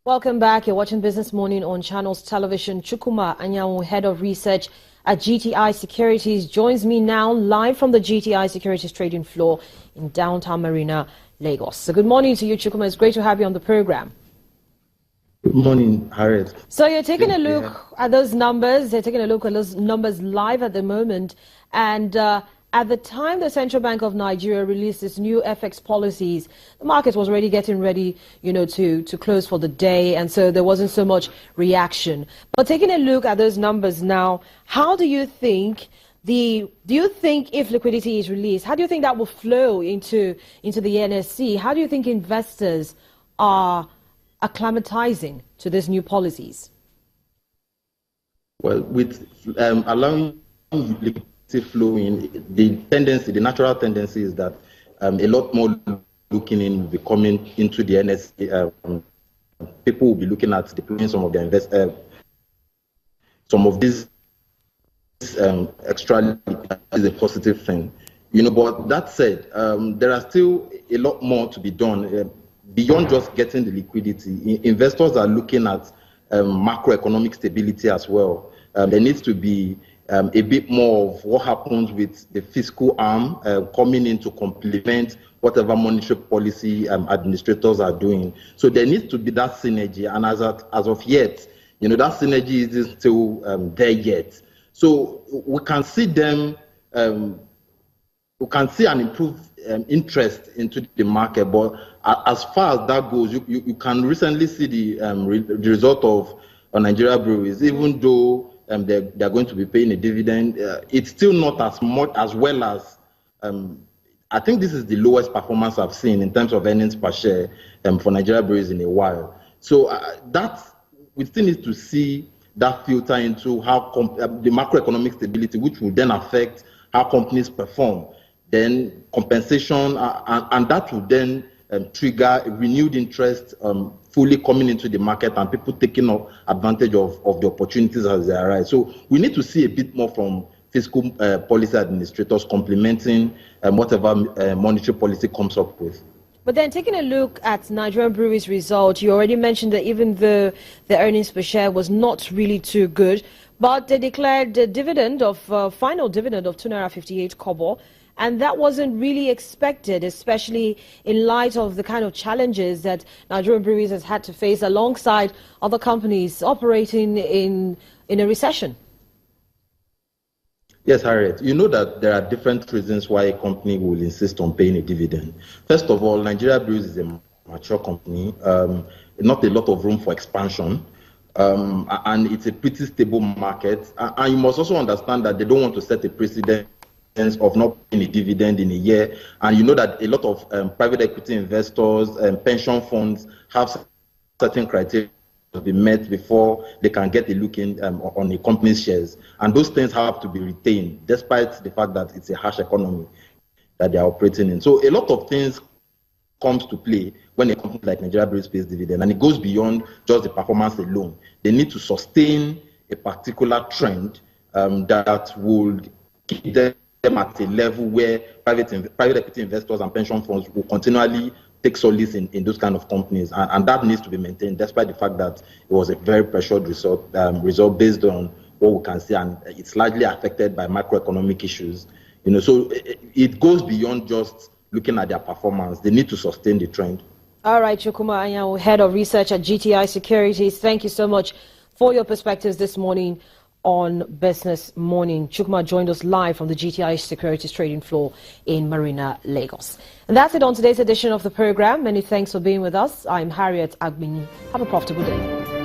Welcome back. You're watching Business Morning on Channels Television. Chukuma Anyanwu, Head of Research at GTI Securities, joins me now live from the GTI Securities trading floor in downtown Marina, Lagos. So good morning to you, Chukuma. It's great to have you on the program. Good morning, Harriet. So you're taking a look at those numbers. You're taking a look at those numbers live at the moment. And at the time the Central Bank of Nigeria released its new FX policies, the market was already getting ready, to close for the day. And so there wasn't so much reaction. But taking a look at those numbers now, how do you think if liquidity is released, how do you think that will flow into the NSC? How do you think investors are acclimatizing to these new policies? Well, with allowing liquidity flow in, the natural tendency is that a lot more looking in will be coming into the NSC. People will be looking at deploying some of their some of these extra is a positive thing. But that said, there are still a lot more to be done. Beyond just getting the liquidity, investors are looking at macroeconomic stability as well. There needs to be a bit more of what happens with the fiscal arm coming in to complement whatever monetary policy administrators are doing. So there needs to be that synergy, and as of yet, that synergy isn't still there yet. So we can see them. We can see an improved interest into the market, but as far as that goes, you can recently see the result of Nigeria breweries. Even though they're going to be paying a dividend, it's still not as much as well as I think this is the lowest performance I've seen in terms of earnings per share for Nigeria breweries in a while. So we still need to see that filter into how the macroeconomic stability, which will then affect how companies perform. Then compensation, and that will then trigger renewed interest fully coming into the market and people taking advantage of the opportunities as they arise. So we need to see a bit more from fiscal policy administrators complementing whatever monetary policy comes up with. But then taking a look at Nigerian breweries' result, you already mentioned that even though the earnings per share was not really too good, but they declared a final dividend of 2.58 kobo. And that wasn't really expected, especially in light of the kind of challenges that Nigerian breweries has had to face alongside other companies operating in a recession. Yes, Harriet, you know that there are different reasons why a company will insist on paying a dividend. First of all, Nigeria Breweries is a mature company, not a lot of room for expansion, and it's a pretty stable market. And you must also understand that they don't want to set a precedent of not paying a dividend in a year. And you know that a lot of private equity investors and pension funds have certain criteria to be met before they can get a look in on a company's shares. And those things have to be retained, despite the fact that it's a harsh economy that they are operating in. So a lot of things comes to play when a company like Nigeria Breweries pays dividend, and it goes beyond just the performance alone. They need to sustain a particular trend that will keep them at a level where private equity investors and pension funds will continually take solace in those kind of companies, and that needs to be maintained, despite the fact that it was a very pressured result based on what we can see, and it's largely affected by macroeconomic issues. So it goes beyond just looking at their performance. They need to sustain the trend. All right, Chukuma Anyanwu, Head of Research at GTI Securities. Thank you so much for your perspectives this morning on Business Morning. Chukuma joined us live from the GTI Securities trading floor in Marina, Lagos. And that's it on today's edition of the program. Many thanks for being with us. I'm Harriet Agbini. Have a profitable day.